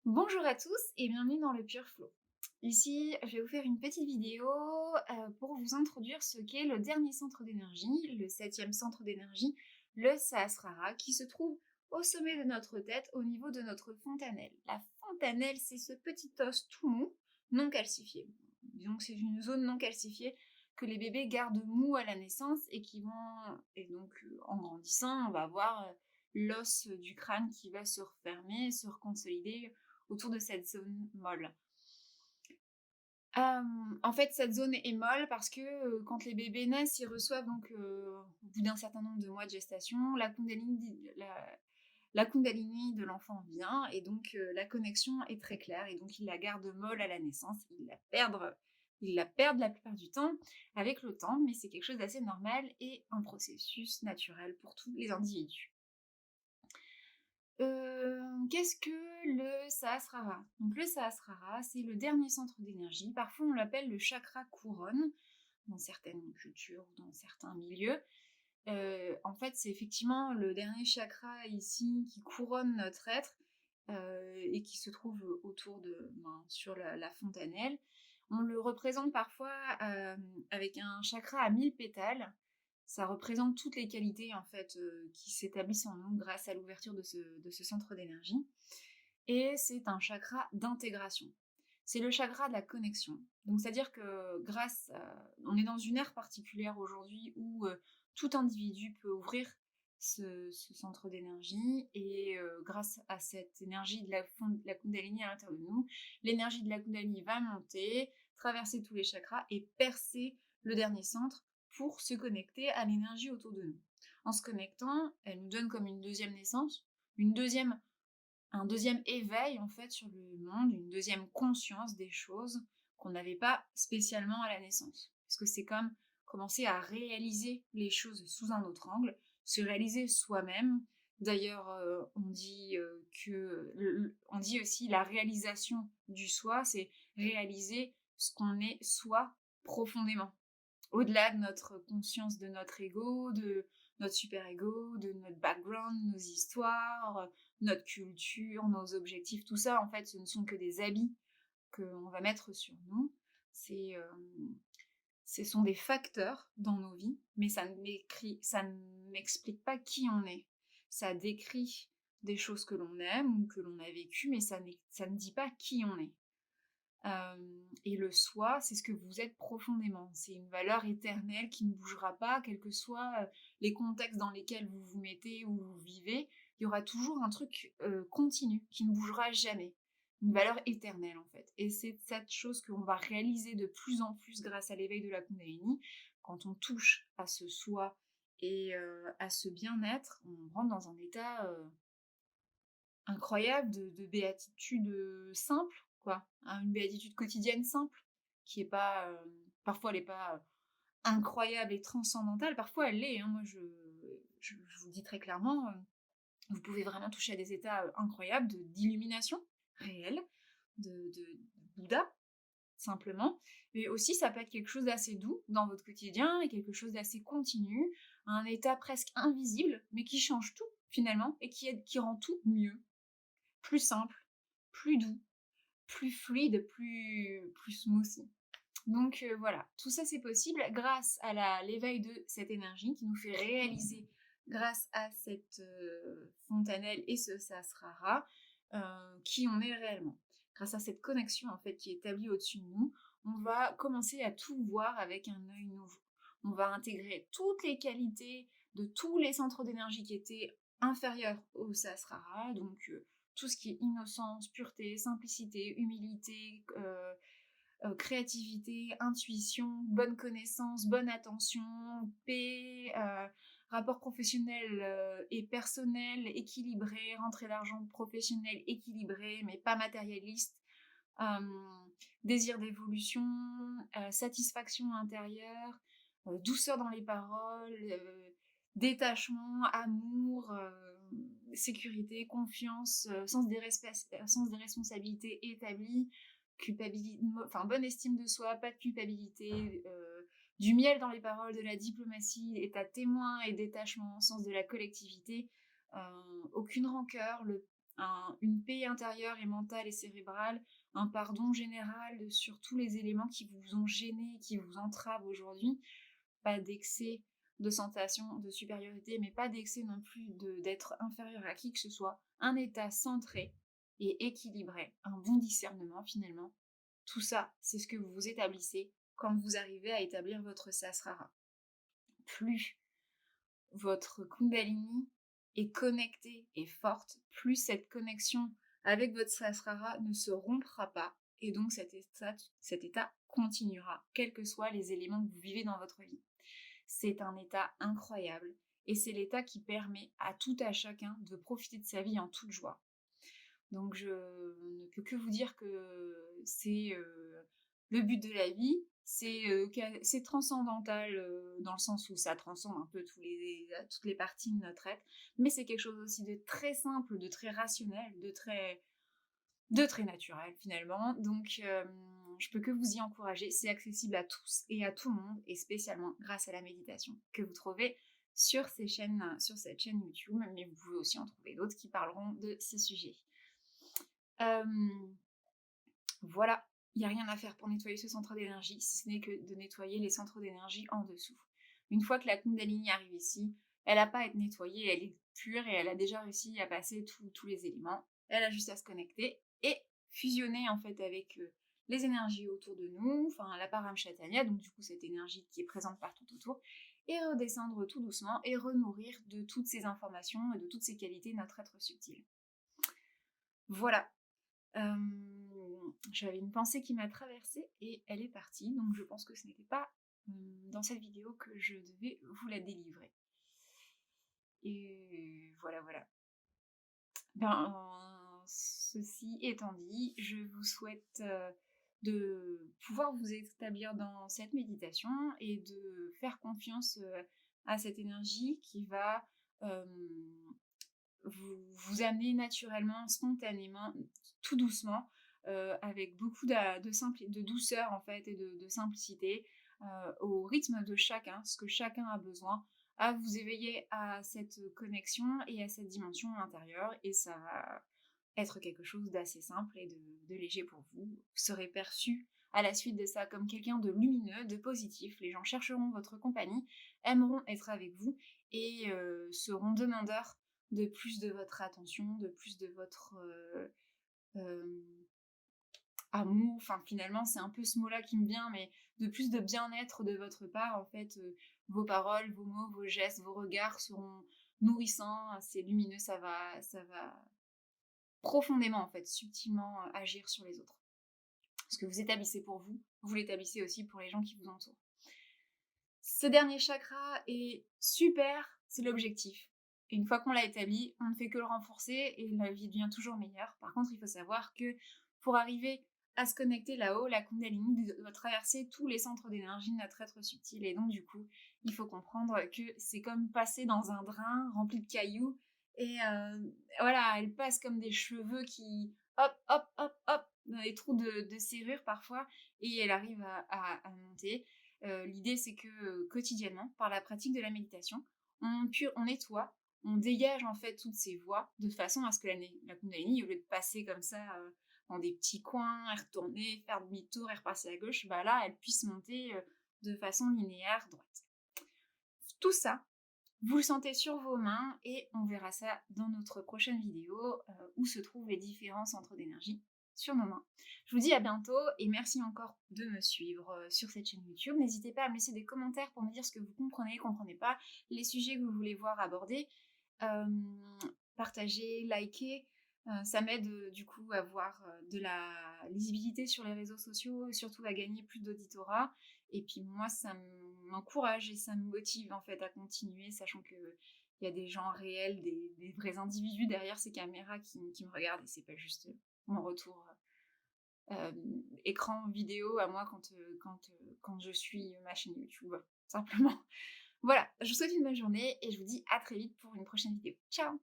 Bonjour à tous et bienvenue dans le Pure Flow. Ici, je vais vous faire une petite vidéo pour vous introduire ce qu'est le dernier centre d'énergie, le septième centre d'énergie, le Sahasrara, qui se trouve au sommet de notre tête, au niveau de notre fontanelle. La fontanelle, c'est ce petit os tout mou, non calcifié. Disons que c'est une zone non calcifiée que les bébés gardent mou à la naissance et donc en grandissant, on va avoir l'os du crâne qui va se refermer, se reconsolider autour de cette zone molle. En fait, cette zone est molle parce que quand les bébés naissent, ils reçoivent donc, au bout d'un certain nombre de mois de gestation, la Kundalini de l'enfant vient et donc la connexion est très claire et donc ils la gardent molle à la naissance. Ils la perdent la plupart du temps avec le temps, mais c'est quelque chose d'assez normal et un processus naturel pour tous les individus. Qu'est-ce que le Sahasrara? Donc le Sahasrara, c'est le dernier centre d'énergie. Parfois, on l'appelle le chakra couronne dans certaines cultures ou dans certains milieux. En fait, c'est effectivement le dernier chakra ici qui couronne notre être, et qui se trouve autour sur la fontanelle. On le représente parfois, avec un chakra à 1000 pétales. Ça représente toutes les qualités en fait, qui s'établissent en nous grâce à l'ouverture de ce centre d'énergie et c'est un chakra d'intégration. C'est le chakra de la connexion. Donc c'est-à-dire que on est dans une ère particulière aujourd'hui où, tout individu peut ouvrir ce centre d'énergie et grâce à cette énergie de la Kundalini à l'intérieur de nous, l'énergie de la Kundalini va monter, traverser tous les chakras et percer le dernier centre pour se connecter à l'énergie autour de nous. En se connectant, elle nous donne comme une deuxième naissance, une deuxième un deuxième éveil en fait sur le monde, une deuxième conscience des choses qu'on n'avait pas spécialement à la naissance. Parce que c'est comme commencer à réaliser les choses sous un autre angle, se réaliser soi-même. D'ailleurs, on dit aussi la réalisation du soi, c'est réaliser ce qu'on est soi profondément au-delà de notre conscience de notre ego, de notre super-ego, de notre background, nos histoires, notre culture, nos objectifs, tout ça, en fait, ce ne sont que des habits qu'on va mettre sur nous. C'est, ce sont des facteurs dans nos vies, mais ça n'explique pas qui on est. Ça décrit des choses que l'on aime ou que l'on a vécues, mais ça ne dit pas qui on est. Et le soi, c'est ce que vous êtes profondément. C'est une valeur éternelle qui ne bougera pas, quels que soient les contextes dans lesquels vous vous mettez ou vous vivez. Il y aura toujours un truc continu qui ne bougera jamais. Une valeur éternelle en fait. Et c'est cette chose qu'on va réaliser de plus en plus grâce à l'éveil de la Kundalini. Quand on touche à ce soi et à ce bien-être, on rentre dans un état incroyable de béatitude, simple, quoi. Hein, une béatitude quotidienne simple, qui est pas, parfois elle est pas, incroyable et transcendantale, parfois elle l'est, hein. Moi je vous le dis très clairement, vous pouvez vraiment toucher à des états, incroyables d'illumination réelle, de Bouddha, simplement. Mais aussi ça peut être quelque chose d'assez doux dans votre quotidien et quelque chose d'assez continu, un état presque invisible, mais qui change tout finalement et qui rend tout mieux plus simple, plus doux, plus fluide, plus smooth. Donc voilà, tout ça c'est possible grâce à l'éveil de cette énergie qui nous fait réaliser, grâce à cette fontanelle et ce sasrara, qui on est réellement. Grâce à cette connexion en fait qui est établie au-dessus de nous, on va commencer à tout voir avec un œil nouveau. On va intégrer toutes les qualités de tous les centres d'énergie qui étaient inférieurs au sasrara, donc tout ce qui est innocence, pureté, simplicité, humilité, créativité, intuition, bonne connaissance, bonne attention, paix, rapport professionnel et personnel équilibré, rentrée d'argent professionnelle équilibrée, mais pas matérialiste, désir d'évolution, satisfaction intérieure, douceur dans les paroles, détachement, amour, sécurité, confiance, sens des responsabilités établi, bonne estime de soi, pas de culpabilité, du miel dans les paroles, de la diplomatie, état témoin et détachement, sens de la collectivité, aucune rancœur, une paix intérieure et mentale et cérébrale, un pardon général sur tous les éléments qui vous ont gêné, qui vous entravent aujourd'hui. Pas d'excès de sensation de supériorité, mais pas d'excès non plus d'être inférieur à qui que ce soit. Un état centré et équilibré, un bon discernement finalement. Tout ça, c'est ce que vous établissez quand vous arrivez à établir votre Sahasrara. Plus votre Kundalini est connectée et forte, plus cette connexion avec votre Sahasrara ne se rompra pas, et donc cet état continuera, quels que soient les éléments que vous vivez dans votre vie. C'est un état incroyable, et c'est l'état qui permet à tout à chacun de profiter de sa vie en toute joie. Donc je ne peux que vous dire que c'est le but de la vie, c'est transcendantal dans le sens où ça transcende un peu toutes les parties de notre être, mais c'est quelque chose aussi de très simple, de très rationnel, de très naturel finalement. Donc je peux que vous y encourager, c'est accessible à tous et à tout le monde, et spécialement grâce à la méditation que vous trouvez sur cette chaîne YouTube, mais vous pouvez aussi en trouver d'autres qui parleront de ces sujets. Voilà, il n'y a rien à faire pour nettoyer ce centre d'énergie, si ce n'est que de nettoyer les centres d'énergie en dessous. Une fois que la Kundalini arrive ici, elle n'a pas à être nettoyée, elle est pure et elle a déjà réussi à passer tous les éléments. Elle a juste à se connecter et fusionner en fait avec les énergies autour de nous, enfin la Paramshatanya, donc du coup cette énergie qui est présente partout autour, et redescendre tout doucement et renourrir de toutes ces informations et de toutes ces qualités notre être subtil. Voilà. J'avais une pensée qui m'a traversée et elle est partie, donc je pense que ce n'était pas dans cette vidéo que je devais vous la délivrer. Et voilà. Ceci étant dit, je vous souhaite de pouvoir vous établir dans cette méditation et de faire confiance à cette énergie qui va vous amener naturellement, spontanément, tout doucement, avec beaucoup de douceur en fait et de simplicité, au rythme de chacun, ce que chacun a besoin, à vous éveiller à cette connexion et à cette dimension intérieure, et ça va être quelque chose d'assez simple et de léger pour vous. Vous serez perçu à la suite de ça comme quelqu'un de lumineux, de positif. Les gens chercheront votre compagnie, aimeront être avec vous et seront demandeurs de plus de votre attention, de plus de votre amour. Enfin, finalement, c'est un peu ce mot-là qui me vient, mais de plus de bien-être de votre part. En fait, vos paroles, vos mots, vos gestes, vos regards seront nourrissants, assez lumineux. Ça va profondément, en fait, subtilement agir sur les autres. Ce que vous établissez pour vous, vous l'établissez aussi pour les gens qui vous entourent. Ce dernier chakra est super, c'est l'objectif. Et une fois qu'on l'a établi, on ne fait que le renforcer et la vie devient toujours meilleure. Par contre, il faut savoir que pour arriver à se connecter là-haut, la Kundalini doit traverser tous les centres d'énergie de notre être subtil. Et donc, du coup, il faut comprendre que c'est comme passer dans un drain rempli de cailloux. Et voilà, elle passe comme des cheveux qui, hop, dans les trous de serrure parfois, et elle arrive à monter. L'idée, c'est que quotidiennement, par la pratique de la méditation, on nettoie, on dégage en fait toutes ces voies de façon à ce que la Kundalini, au lieu de passer comme ça dans des petits coins, et retourner, faire demi-tour et repasser à gauche, bah là, elle puisse monter de façon linéaire, droite. Tout ça, vous le sentez sur vos mains et on verra ça dans notre prochaine vidéo où se trouvent les différents centres d'énergie sur nos mains. Je vous dis à bientôt et merci encore de me suivre sur cette chaîne YouTube. N'hésitez pas à me laisser des commentaires pour me dire ce que vous comprenez pas, les sujets que vous voulez voir abordés. Partagez, likez, ça m'aide du coup à avoir de la lisibilité sur les réseaux sociaux, et surtout à gagner plus d'auditorat. Et puis moi, ça m'encourage et ça me motive en fait à continuer, sachant que il y a des gens réels, des vrais individus derrière ces caméras qui me regardent, et c'est pas juste mon retour écran vidéo à moi quand je suis ma chaîne YouTube, simplement. Voilà, je vous souhaite une bonne journée et je vous dis à très vite pour une prochaine vidéo. Ciao!